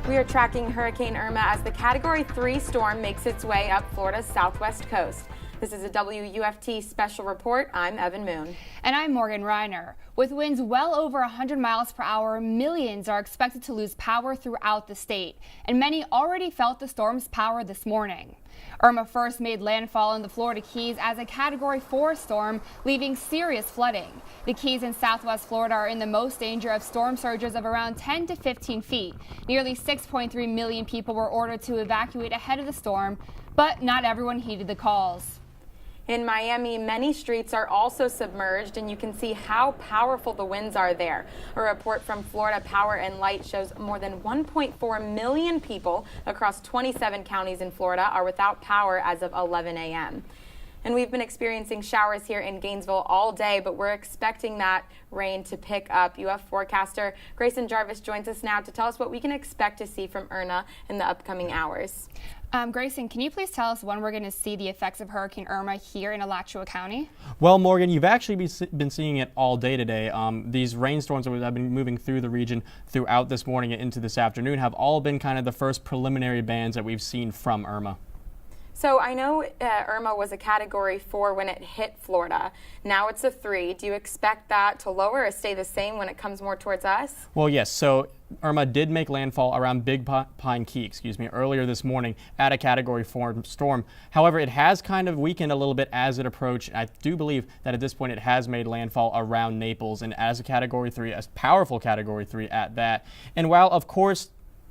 We are tracking Hurricane Irma as the Category 3 storm makes its way up Florida's southwest coast. This is a WUFT special report. I'm Evan Moon. And I'm Morgan Reiner. With winds well over 100 miles per hour, millions are expected to lose power throughout the state, and many already felt the storm's power this morning. Irma first made landfall in the Florida Keys as a Category 4 storm, leaving serious flooding. The Keys in southwest Florida are in the most danger of storm surges of around 10 to 15 feet. Nearly 6.3 million people were ordered to evacuate ahead of the storm, but not everyone heeded the calls. In Miami, many streets are also submerged, and you can see how powerful the winds are there. A report from Florida Power and Light shows more than 1.4 million people across 27 counties in Florida are without power as of 11 a.m. And we've been experiencing showers here in Gainesville all day, but we're expecting that rain to pick up. UF forecaster Grayson Jarvis joins us now to tell us what we can expect to see from Irma in the upcoming hours. Grayson, can you please tell us when we're going to see the effects of Hurricane Irma here in Alachua County? Well, Morgan, you've actually been seeing it all day today. These rainstorms that have been moving through the region throughout this morning and into this afternoon have all been kind of the first preliminary bands that we've seen from Irma. So I know Irma was a Category 4 when it hit Florida. Now it's a 3. Do you expect that to lower or stay the same when it comes more towards us? Well, yes. So Irma did make landfall around Big Pine Key, earlier this morning at a Category 4 storm. However, it has kind of weakened a little bit as it approached. I do believe that at this point it has made landfall around Naples, and as a Category 3, a powerful Category 3 at that. And while, of course,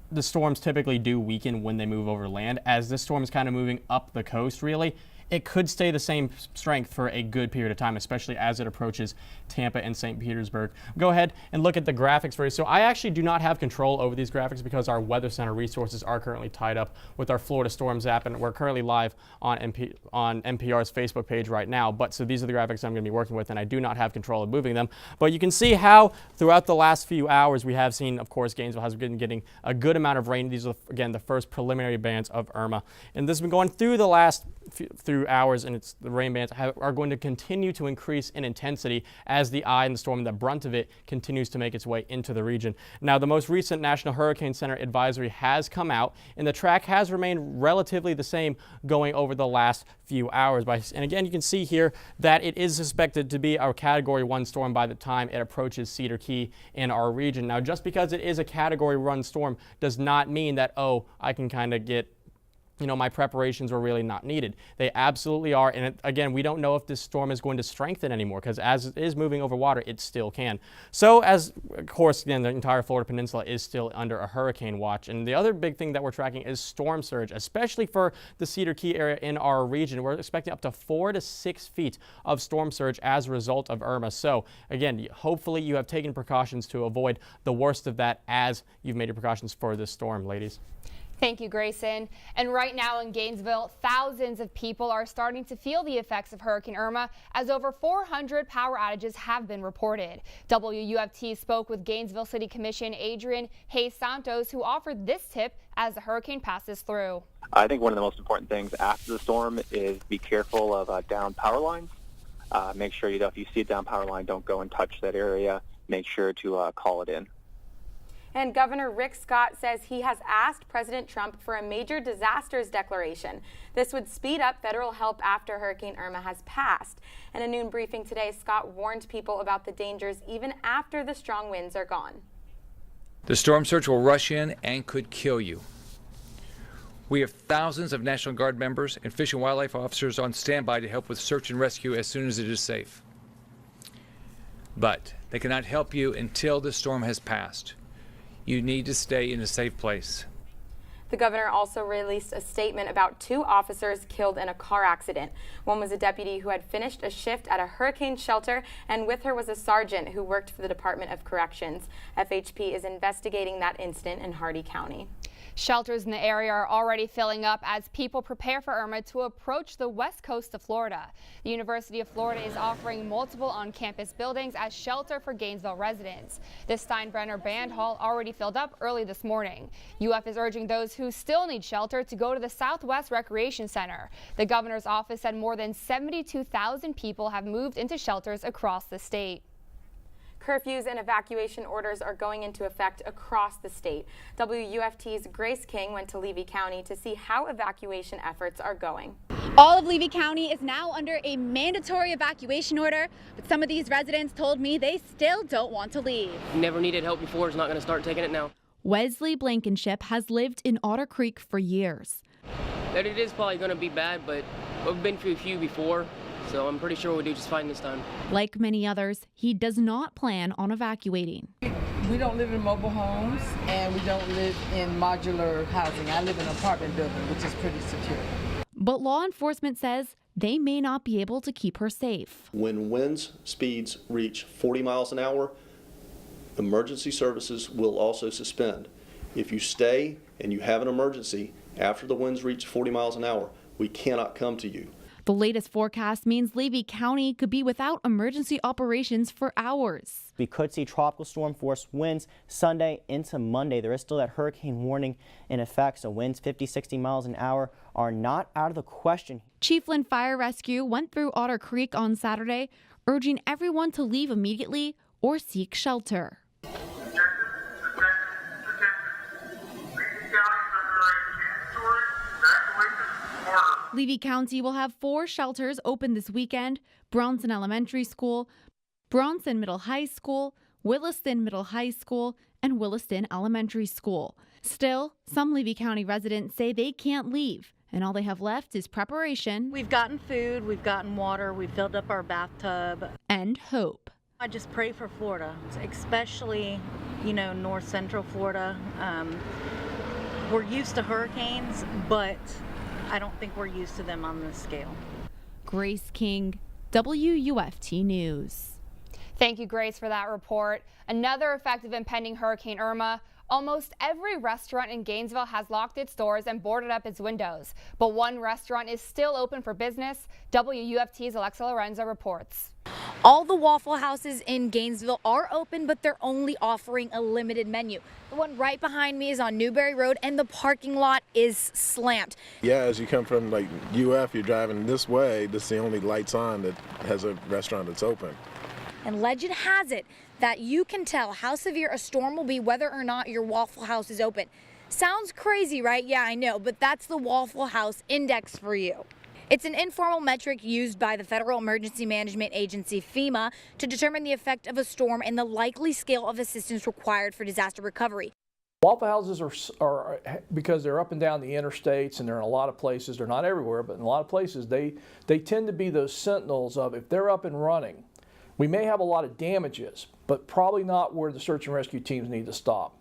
the storms typically do weaken when they move over land, as this storm is kind of moving up the coast, really, it could stay the same strength for a good period of time, especially as it approaches Tampa and St. Petersburg. Go ahead and look at the graphics for you. So I actually do not have control over these graphics because our Weather Center resources are currently tied up with our Florida Storms app, and we're currently live on NPR's Facebook page right now. But so these are the graphics I'm going to be working with, and I do not have control of moving them. But you can see how throughout the last few hours we have seen, of course, Gainesville has been getting a good amount of rain. These are, again, the first preliminary bands of Irma. And this has been going through the last through hours, and the rain bands are going to continue to increase in intensity as the eye and the storm, the brunt of it, continues to make its way into the region. Now, the most recent National Hurricane Center advisory has come out, and the track has remained relatively the same going over the last few hours. And again, you can see here that it is suspected to be our Category 1 storm by the time it approaches Cedar Key in our region. Now, just because it is a Category 1 storm does not mean that, oh, I can kind of get, my preparations were really not needed. They absolutely are. And again, we don't know if this storm is going to strengthen anymore, because as it is moving over water, it still can. So as, of course, again, the entire Florida Peninsula is still under a hurricane watch. And the other big thing that we're tracking is storm surge, especially for the Cedar Key area in our region. We're expecting up to 4 to 6 feet of storm surge as a result of Irma. So again, hopefully you have taken precautions to avoid the worst of that as you've made your precautions for this storm, ladies. Thank you, Grayson. And right now in Gainesville, thousands of people are starting to feel the effects of Hurricane Irma, as over 400 power outages have been reported. WUFT spoke with Gainesville City Commission Adrian Hayes Santos, who offered this tip as the hurricane passes through. I think one of the most important things after the storm is be careful of down power lines. Make sure, if you see a down power line, don't go and touch that area. Make sure to call it in. And Governor Rick Scott says he has asked President Trump for a major disasters declaration. This would speed up federal help after Hurricane Irma has passed. In a noon briefing today, Scott warned people about the dangers even after the strong winds are gone. The storm surge will rush in and could kill you. We have thousands of National Guard members and Fish and Wildlife officers on standby to help with search and rescue as soon as it is safe. But they cannot help you until the storm has passed. You need to stay in a safe place. The governor also released a statement about 2 officers killed in a car accident. One was a deputy who had finished a shift at a hurricane shelter, and with her was a sergeant who worked for the Department of Corrections. FHP is investigating that incident in Hardee County. Shelters in the area are already filling up as people prepare for Irma to approach the west coast of Florida. The University of Florida is offering multiple on-campus buildings as shelter for Gainesville residents. The Steinbrenner Band Hall already filled up early this morning. UF is urging those who still need shelter to go to the Southwest Recreation Center. The governor's office said more than 72,000 people have moved into shelters across the state. Curfews and evacuation orders are going into effect across the state. WUFT's Grace King went to Levy County to see how evacuation efforts are going. All of Levy County is now under a mandatory evacuation order, but some of these residents told me they still don't want to leave. Never needed help before, is not going to start taking it now. Wesley Blankenship has lived in Otter Creek for years. That it is probably going to be bad, but we've been through a few before, so I'm pretty sure we'll do just fine this time. Like many others, he does not plan on evacuating. We don't live in mobile homes and we don't live in modular housing. I live in an apartment building, which is pretty secure. But law enforcement says they may not be able to keep her safe. When wind speeds reach 40 miles an hour, emergency services will also suspend. If you stay and you have an emergency after the winds reach 40 miles an hour, we cannot come to you. The latest forecast means Levy County could be without emergency operations for hours. We could see tropical storm force winds Sunday into Monday. There is still that hurricane warning in effect, so winds 50-60 miles an hour are not out of the question. Chiefland Fire Rescue went through Otter Creek on Saturday, urging everyone to leave immediately or seek shelter. Levy County will have 4 shelters open this weekend: Bronson Elementary School, Bronson Middle High School, Williston Middle High School, and Williston Elementary School. Still, some Levy County residents say they can't leave, and all they have left is preparation. We've gotten food, we've gotten water, we've filled up our bathtub. And hope. I just pray for Florida, especially, north central Florida. We're used to hurricanes, but I don't think we're used to them on this scale. Grace King, WUFT News. Thank you, Grace, for that report. Another effect of impending Hurricane Irma. Almost every restaurant in Gainesville has locked its doors and boarded up its windows, but one restaurant is still open for business. WUFT's Alexa Lorenzo reports. All the Waffle Houses in Gainesville are open, but they're only offering a limited menu. The one right behind me is on Newberry Road, and the parking lot is slammed. Yeah, as you come from UF, you're driving this way, this is the only lights on that has a restaurant that's open. And legend has it that you can tell how severe a storm will be whether or not your Waffle House is open. Sounds crazy, right? Yeah, I know, but that's the Waffle House Index for you. It's an informal metric used by the Federal Emergency Management Agency, FEMA, to determine the effect of a storm and the likely scale of assistance required for disaster recovery. Waffle houses are because they're up and down the interstates, and they're in a lot of places. They're not everywhere, but in a lot of places, they tend to be those sentinels of, if they're up and running, we may have a lot of damages, but probably not where the search and rescue teams need to stop.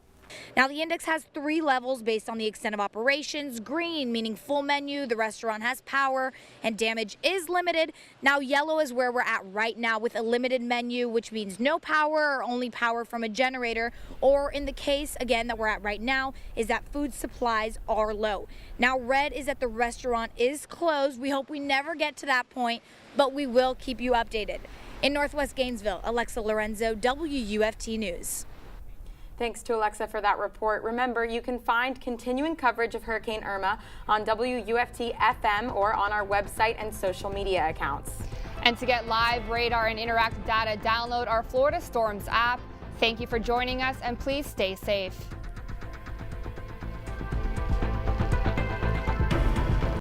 Now, the index has 3 levels based on the extent of operations. Green, meaning full menu, the restaurant has power, and damage is limited. Now, yellow is where we're at right now with a limited menu, which means no power or only power from a generator. Or in the case, again, that we're at right now, is that food supplies are low. Now, red is that the restaurant is closed. We hope we never get to that point, but we will keep you updated. In Northwest Gainesville, Alexa Lorenzo, WUFT News. Thanks to Alexa for that report. Remember, you can find continuing coverage of Hurricane Irma on WUFT FM or on our website and social media accounts. And to get live radar and interactive data, download our Florida Storms app. Thank you for joining us, and please stay safe.